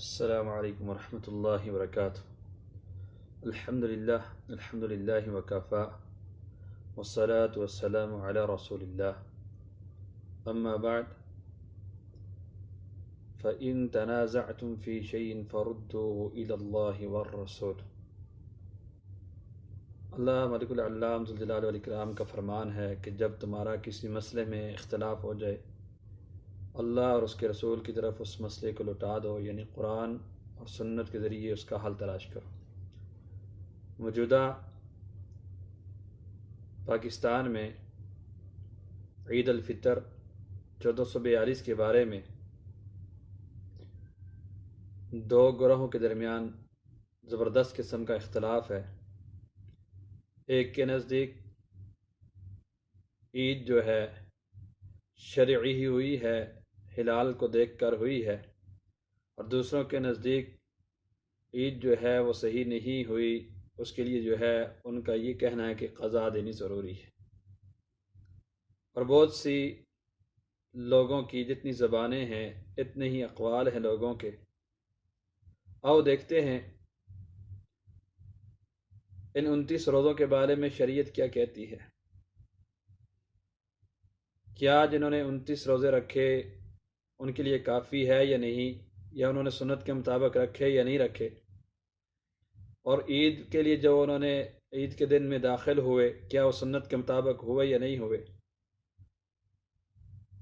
السلام علیکم ورحمۃ اللہ وبرکاتہ۔ الحمد للہ وکفا والصلاة والسلام علی رسول اللہ، اما بعد فإن تنازعتم فی شیء فردوه الی اللہ والرسول۔ اللہ ملک العلام ذو الجلال والاکرام کا فرمان ہے کہ جب تمہارا کسی مسئلے میں اختلاف ہو جائے، اللہ اور اس کے رسول کی طرف اس مسئلے کو لوٹا دو، یعنی قرآن اور سنت کے ذریعے اس کا حل تلاش کرو۔ موجودہ پاکستان میں عید الفطر 1442 کے بارے میں دو گروہوں کے درمیان زبردست قسم کا اختلاف ہے۔ ایک کے نزدیک عید جو ہے شرعی ہی ہوئی ہے، ہلال کو دیکھ کر ہوئی ہے، اور دوسروں کے نزدیک عید جو ہے وہ صحیح نہیں ہوئی، اس کے لیے جو ہے ان کا یہ کہنا ہے کہ قضا دینی ضروری ہے۔ اور بہت سی لوگوں کی جتنی زبانیں ہیں اتنے ہی اقوال ہیں لوگوں کے۔ آؤ دیکھتے ہیں ان 29 روزوں کے بارے میں شریعت کیا کہتی ہے۔ کیا جنہوں نے 29 روزے رکھے ان کے لیے کافی ہے یا نہیں، یا انہوں نے سنت کے مطابق رکھے یا نہیں رکھے، اور عید کے لیے جو انہوں نے عید کے دن میں داخل ہوئے کیا وہ سنت کے مطابق ہوئے یا نہیں ہوئے۔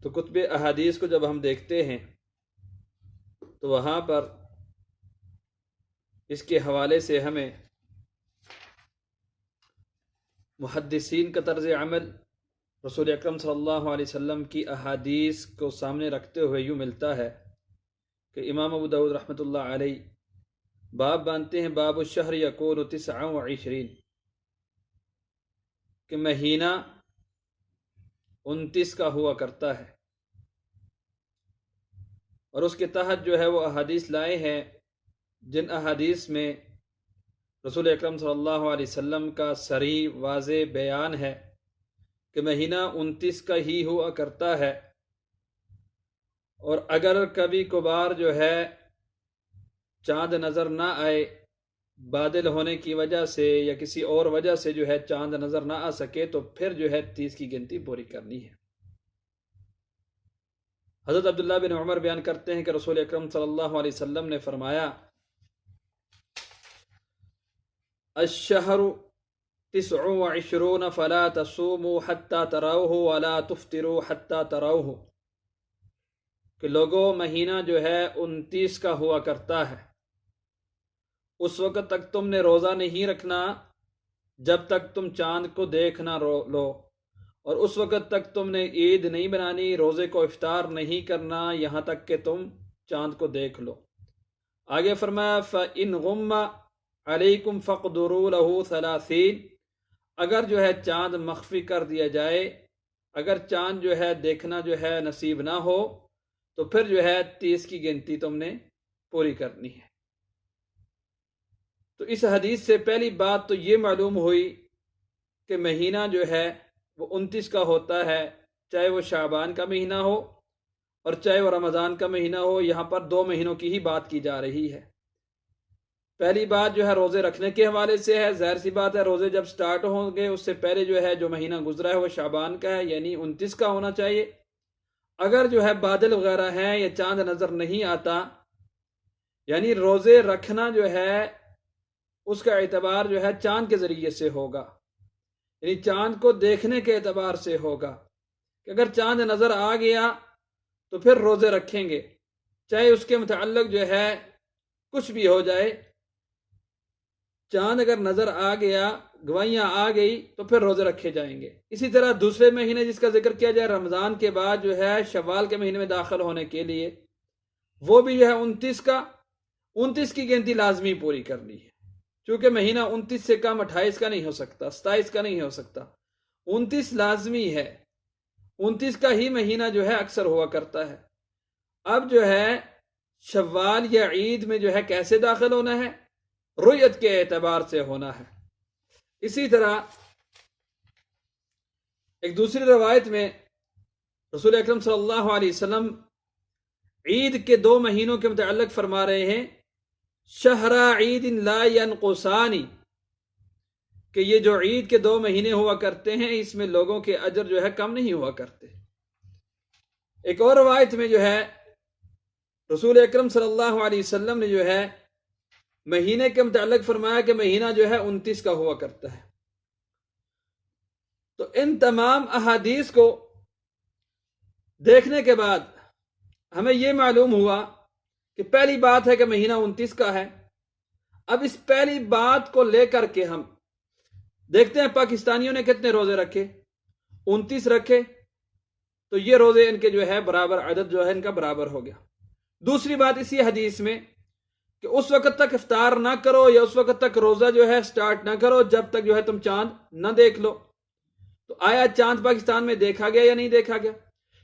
تو کتب احادیث کو جب ہم دیکھتے ہیں تو وہاں پر اس کے حوالے سے ہمیں محدثین کا طرز عمل، رسول اکرم صلی اللہ علیہ وسلم کی احادیث کو سامنے رکھتے ہوئے یوں ملتا ہے کہ امام ابو داؤد رحمۃ اللہ علیہ باب باندھتے ہیں، باب الشہر یکون 29، کہ مہینہ 29 کا ہوا کرتا ہے، اور اس کے تحت جو ہے وہ احادیث لائے ہیں جن احادیث میں رسول اکرم صلی اللہ علیہ وسلم کا صریح واضح بیان ہے کہ مہینہ 29 کا ہی ہوا کرتا ہے، اور اگر کبھی کبھار جو ہے چاند نظر نہ آئے، بادل ہونے کی وجہ سے یا کسی اور وجہ سے جو ہے چاند نظر نہ آ سکے، تو پھر جو ہے 30 کی گنتی پوری کرنی ہے۔ حضرت عبداللہ بن عمر بیان کرتے ہیں کہ رسول اکرم صلی اللہ علیہ وسلم نے فرمایا، الشہر 29 فلا تصوموا حتی تروہ ولا تفطروا حتی تروہ، کہ لوگوں مہینہ جو ہے 29 کا ہوا کرتا ہے، اس وقت تک تم نے روزہ نہیں رکھنا جب تک تم چاند کو دیکھ نہ لو، اور اس وقت تک تم نے عید نہیں بنانی، روزے کو افطار نہیں کرنا یہاں تک کہ تم چاند کو دیکھ لو۔ آگے فرمایا فَإِنْ غُمَّ عَلَيْكُمْ فَاقْدُرُوا لَهُ 30، اگر جو ہے چاند مخفی کر دیا جائے، اگر چاند جو ہے دیکھنا جو ہے نصیب نہ ہو، تو پھر جو ہے 30 کی گنتی تم نے پوری کرنی ہے۔ تو اس حدیث سے پہلی بات تو یہ معلوم ہوئی کہ مہینہ جو ہے وہ 29 کا ہوتا ہے، چاہے وہ شعبان کا مہینہ ہو اور چاہے وہ رمضان کا مہینہ ہو۔ یہاں پر 2 مہینوں کی ہی بات کی جا رہی ہے۔ پہلی بات جو ہے روزے رکھنے کے حوالے سے ہے، ظاہر سی بات ہے روزے جب سٹارٹ ہوں گے اس سے پہلے جو ہے جو مہینہ گزرا ہے وہ شعبان کا ہے، یعنی 29 کا ہونا چاہیے۔ اگر جو ہے بادل وغیرہ ہیں یا چاند نظر نہیں آتا، یعنی روزے رکھنا جو ہے اس کا اعتبار جو ہے چاند کے ذریعے سے ہوگا، یعنی چاند کو دیکھنے کے اعتبار سے ہوگا، کہ اگر چاند نظر آ گیا تو پھر روزے رکھیں گے، چاہے اس کے متعلق جو ہے کچھ بھی ہو جائے۔ چاند اگر نظر آ گیا، گواہیاں آ گئی، تو پھر روزے رکھے جائیں گے۔ اسی طرح دوسرے مہینے جس کا ذکر کیا جائے رمضان کے بعد جو ہے شوال کے مہینے میں داخل ہونے کے لیے، وہ بھی جو ہے 29 کی گنتی لازمی پوری کرنی ہے، چونکہ مہینہ 29 سے کم 28 کا نہیں ہو سکتا، 27 کا نہیں ہو سکتا، 29 لازمی ہے۔ 29 کا ہی مہینہ جو ہے اکثر ہوا کرتا ہے۔ اب جو ہے شوال یا عید میں جو ہے کیسے داخل ہونا ہے؟ رؤیت کے اعتبار سے ہونا ہے۔ اسی طرح ایک دوسری روایت میں رسول اکرم صلی اللہ علیہ وسلم عید کے 2 مہینوں کے متعلق فرما رہے ہیں شہر عید لا ینقصانی، کہ یہ جو عید کے 2 مہینے ہوا کرتے ہیں اس میں لوگوں کے اجر جو ہے کم نہیں ہوا کرتے۔ ایک اور روایت میں جو ہے رسول اکرم صلی اللہ علیہ وسلم نے جو ہے مہینے کے متعلق فرمایا کہ مہینہ جو ہے 29 کا ہوا کرتا ہے۔ تو ان تمام احادیث کو دیکھنے کے بعد ہمیں یہ معلوم ہوا کہ پہلی بات ہے کہ مہینہ 29 کا ہے۔ اب اس پہلی بات کو لے کر کے ہم دیکھتے ہیں پاکستانیوں نے کتنے روزے رکھے، 29 رکھے، تو یہ روزے ان کے جو ہے برابر، عدد جو ہے ان کا برابر ہو گیا۔ دوسری بات اسی حدیث میں کہ اس وقت تک افطار نہ کرو یا اس وقت تک روزہ جو ہے سٹارٹ نہ کرو جب تک جو ہے تم چاند نہ دیکھ لو۔ تو آیا چاند پاکستان میں دیکھا گیا یا نہیں دیکھا گیا؟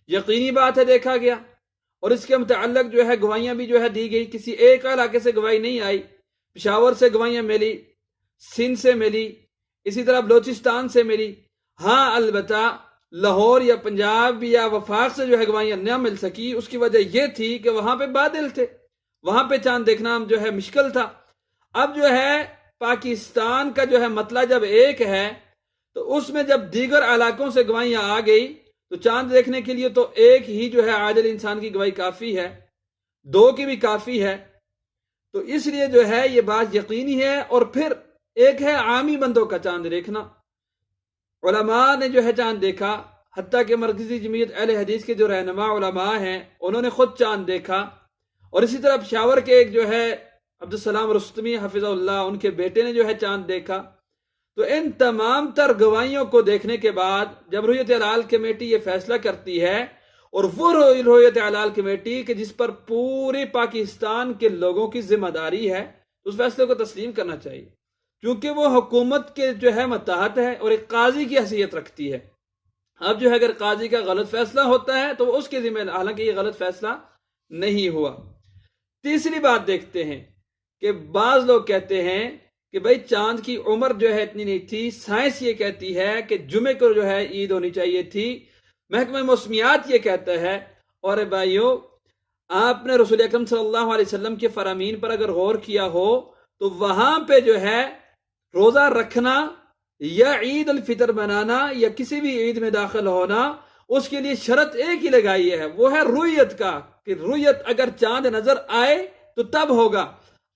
یقینی بات ہے دیکھا گیا، اور اس کے متعلق جو ہے گواہیاں بھی جو ہے دی گئی۔ کسی ایک علاقے سے گواہی نہیں آئی، پشاور سے گواہیاں ملی، سندھ سے ملی، اسی طرح بلوچستان سے ملی۔ ہاں البتہ لاہور یا پنجاب یا وفاق سے جو ہے گواہیاں نہ مل سکی، اس کی وجہ یہ تھی کہ وہاں پہ بادل تھے، وہاں پہ چاند دیکھنا جو ہے مشکل تھا۔ اب جو ہے پاکستان کا جو ہے مطلع جب ایک ہے تو اس میں جب دیگر علاقوں سے گواہیاں آ گئی تو چاند دیکھنے کے لیے تو ایک ہی جو ہے عادل انسان کی گواہی کافی ہے، 2 کی بھی کافی ہے۔ تو اس لیے جو ہے یہ بات یقینی ہے۔ اور پھر ایک ہے عامی بندوں کا چاند دیکھنا، علماء نے جو ہے چاند دیکھا، حتیٰ کہ مرکزی جمعیت اہل حدیث کے جو رہنما علماء ہیں انہوں نے خود چاند دیکھا، اور اسی طرح پشاور کے ایک جو ہے عبدالسلام رستمی حفظ اللہ، ان کے بیٹے نے جو ہے چاند دیکھا۔ تو ان تمام تر گواہیوں کو دیکھنے کے بعد جب رؤیت ہلال کمیٹی یہ فیصلہ کرتی ہے، اور وہ رؤیت ہلال کمیٹی کہ جس پر پورے پاکستان کے لوگوں کی ذمہ داری ہے، اس فیصلے کو تسلیم کرنا چاہیے، کیونکہ وہ حکومت کے جو ہے متحد ہے اور ایک قاضی کی حیثیت رکھتی ہے۔ اب جو ہے اگر قاضی کا غلط فیصلہ ہوتا ہے تو اس کے ذمہ، حالانکہ یہ غلط فیصلہ نہیں ہوا۔ تیسری بات دیکھتے ہیں کہ بعض لوگ کہتے ہیں کہ بھائی چاند کی عمر جو ہے اتنی نہیں تھی، سائنس یہ کہتی ہے کہ جمعے کو جو ہے عید ہونی چاہیے تھی، محکمہ موسمیات یہ کہتا ہے۔ اور بھائیو، آپ نے رسول اکرم صلی اللہ علیہ وسلم کے فرامین پر اگر غور کیا ہو تو وہاں پہ جو ہے روزہ رکھنا یا عید الفطر بنانا یا کسی بھی عید میں داخل ہونا، اس کے لیے شرط ایک ہی لگائی ہے، وہ ہے رؤیت کا، کہ رؤیت اگر چاند نظر آئے تو تب ہوگا۔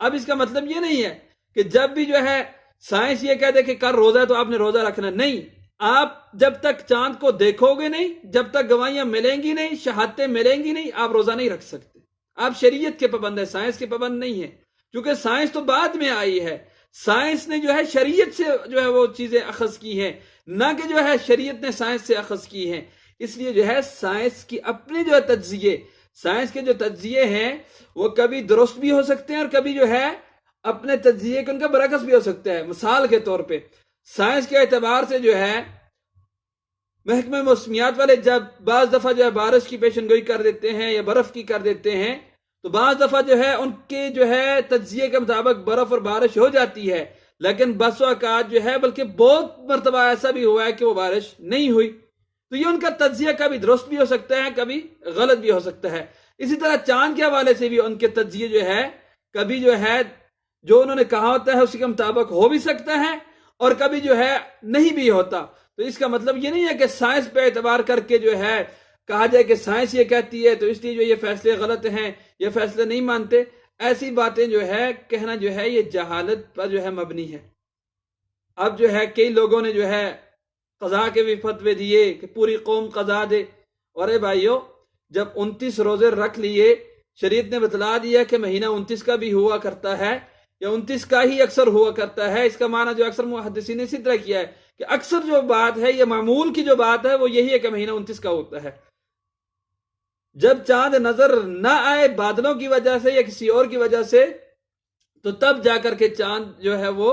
اب اس کا مطلب یہ نہیں ہے کہ جب بھی جو ہے سائنس یہ کہہ دے کہ کل روزہ ہے تو آپ نے روزہ رکھنا، نہیں۔ آپ جب تک چاند کو دیکھو گے نہیں، جب تک گواہیاں ملیں گی نہیں، شہادتیں ملیں گی نہیں، آپ روزہ نہیں رکھ سکتے۔ آپ شریعت کے پابند ہیں، سائنس کے پابند نہیں ہیں، کیونکہ سائنس تو بعد میں آئی ہے۔ سائنس نے جو ہے شریعت سے جو ہے وہ چیزیں اخذ کی ہیں، نہ کہ جو ہے شریعت نے سائنس سے اخذ کی ہیں۔ اس لیے جو ہے سائنس کی اپنے جو ہے تجزیے، سائنس کے جو تجزیے ہیں وہ کبھی درست بھی ہو سکتے ہیں اور کبھی جو ہے اپنے تجزیے کے ان کا برعکس بھی ہو سکتا ہے۔ مثال کے طور پہ سائنس کے اعتبار سے جو ہے محکمہ موسمیات والے جب بعض دفعہ جو ہے بارش کی پیشن گوئی کر دیتے ہیں یا برف کی کر دیتے ہیں، تو بعض دفعہ جو ہے ان کے جو ہے تجزیے کے مطابق برف اور بارش ہو جاتی ہے، لیکن بس اوقات جو ہے بلکہ بہت مرتبہ ایسا بھی ہوا ہے کہ وہ بارش نہیں ہوئی۔ تو یہ ان کا تجزیہ کبھی درست بھی ہو سکتا ہے، کبھی غلط بھی ہو سکتا ہے۔ اسی طرح چاند کے حوالے سے بھی ان کے تجزیے جو ہے کبھی جو ہے جو انہوں نے کہا ہوتا ہے اسی کے مطابق ہو بھی سکتا ہے اور کبھی جو ہے نہیں بھی ہوتا۔ تو اس کا مطلب یہ نہیں ہے کہ سائنس پہ اعتبار کر کے جو ہے کہا جائے کہ سائنس یہ کہتی ہے تو اس لیے جو یہ فیصلے غلط ہیں، یہ فیصلے نہیں مانتے۔ ایسی باتیں جو ہے کہنا جو ہے یہ جہالت پر جو ہے مبنی ہے۔ اب جو ہے کئی لوگوں نے جو ہے قضاء کے بھی فتوے دیے کہ پوری قوم قضاء دے، اور اے بھائیو جب 29 روزے رکھ لیے، شریعت نے بتلا دیا کہ مہینہ 29 کا بھی ہوا کرتا ہے یا 29 کا ہی اکثر ہوا کرتا ہے۔ اس کا معنی جو اکثر محدثین نے اسی طرح کیا ہے کہ اکثر جو بات ہے یا معمول کی جو بات ہے وہ یہی ہے کہ مہینہ 29 کا ہوتا ہے۔ جب چاند نظر نہ آئے بادلوں کی وجہ سے یا کسی اور کی وجہ سے، تو تب جا کر کے چاند جو ہے وہ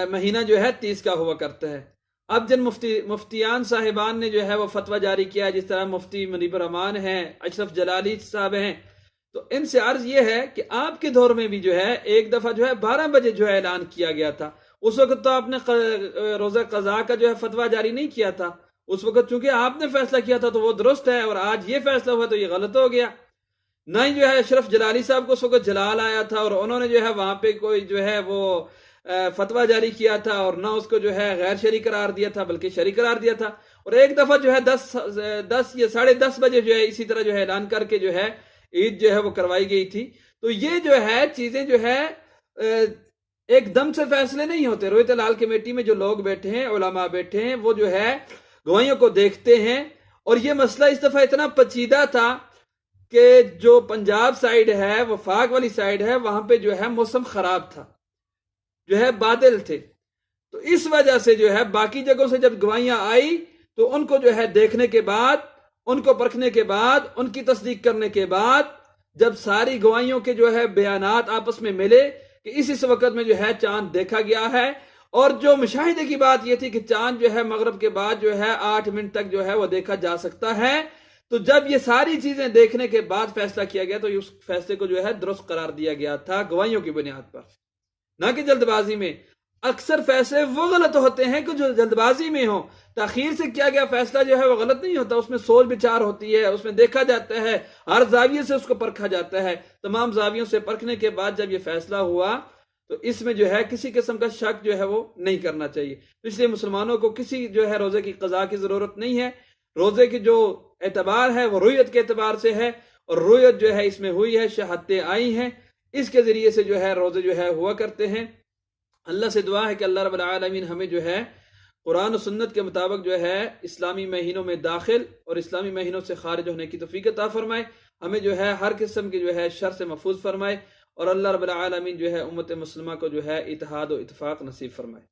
مہینہ جو ہے 30 کا ہوا کرتا ہے۔ اب جن مفتیان صاحبان نے جو ہے وہ فتویٰ جاری کیا، جس طرح مفتی منیب الرحمان ہیں، اشرف جلالی صاحب ہیں، تو ان سے عرض یہ ہے کہ آپ کے دور میں بھی جو ہے ایک دفعہ جو ہے 12 بجے جو ہے اعلان کیا گیا تھا۔ اس وقت تو آپ نے روزہ قضاء کا جو ہے فتویٰ جاری نہیں کیا تھا، اس وقت چونکہ آپ نے فیصلہ کیا تھا تو وہ درست ہے، اور آج یہ فیصلہ ہوا تو یہ غلط ہو گیا۔ نہ ہی جو ہے اشرف جلالی صاحب کو اس وقت جلال آیا تھا اور انہوں نے جو ہے وہاں پہ کوئی جو ہے وہ فتویٰ جاری کیا تھا، اور نہ اس کو جو ہے غیر شرعی قرار دیا تھا بلکہ شرعی قرار دیا تھا۔ اور ایک دفعہ جو ہے 10 یا 10:30 بجے جو ہے اسی طرح جو ہے اعلان کر کے جو ہے عید جو ہے وہ کروائی گئی تھی۔ تو یہ جو ہے چیزیں جو ہے ایک دم سے فیصلے نہیں ہوتے۔ رویت لال کمیٹی میں جو لوگ بیٹھے ہیں، علماء بیٹھے ہیں، وہ جو ہے گواہیوں کو دیکھتے ہیں۔ اور یہ مسئلہ اس دفعہ اتنا پیچیدہ تھا کہ جو پنجاب سائیڈ ہے، وفاق والی سائیڈ ہے، وہاں پہ جو ہے موسم خراب تھا، جو ہے بادل تھے، تو اس وجہ سے جو ہے باقی جگہوں سے جب گواہیاں آئی تو ان کو جو ہے دیکھنے کے بعد، ان کو پرکھنے کے بعد، ان کی تصدیق کرنے کے بعد، جب ساری گواہیوں کے جو ہے بیانات آپس میں ملے کہ اس وقت میں جو ہے چاند دیکھا گیا ہے، اور جو مشاہدے کی بات یہ تھی کہ چاند جو ہے مغرب کے بعد جو ہے 8 منٹ تک جو ہے وہ دیکھا جا سکتا ہے، تو جب یہ ساری چیزیں دیکھنے کے بعد فیصلہ کیا گیا تو اس فیصلے کو جو ہے درست قرار دیا گیا تھا گواہیوں کی بنیاد پر، نہ کہ جلد بازی میں۔ اکثر فیصلے وہ غلط ہوتے ہیں کہ جو جلد بازی میں ہوں۔ تاخیر سے کیا گیا فیصلہ جو ہے وہ غلط نہیں ہوتا، اس میں سوچ بچار ہوتی ہے، اس میں دیکھا جاتا ہے، ہر زاویے سے اس کو پرکھا جاتا ہے۔ تمام زاویوں سے پرکھنے کے بعد جب یہ فیصلہ ہوا تو اس میں جو ہے کسی قسم کا شک جو ہے وہ نہیں کرنا چاہیے۔ اس لیے مسلمانوں کو کسی جو ہے روزے کی قضا کی ضرورت نہیں ہے۔ روزے کی جو اعتبار ہے وہ رویت کے اعتبار سے ہے، اور رویت جو ہے اس میں ہوئی ہے، شہادتیں آئی ہیں، اس کے ذریعے سے جو ہے روزے جو ہے ہوا کرتے ہیں۔ اللہ سے دعا ہے کہ اللہ رب العالمین ہمیں جو ہے قرآن و سنت کے مطابق جو ہے اسلامی مہینوں میں داخل اور اسلامی مہینوں سے خارج ہونے کی توفیق عطا فرمائے، ہمیں جو ہے ہر قسم کی جو ہے شر سے محفوظ فرمائے، اور اللہ رب العالمین جو ہے امت مسلمہ کو جو ہے اتحاد و اتفاق نصیب فرمائے۔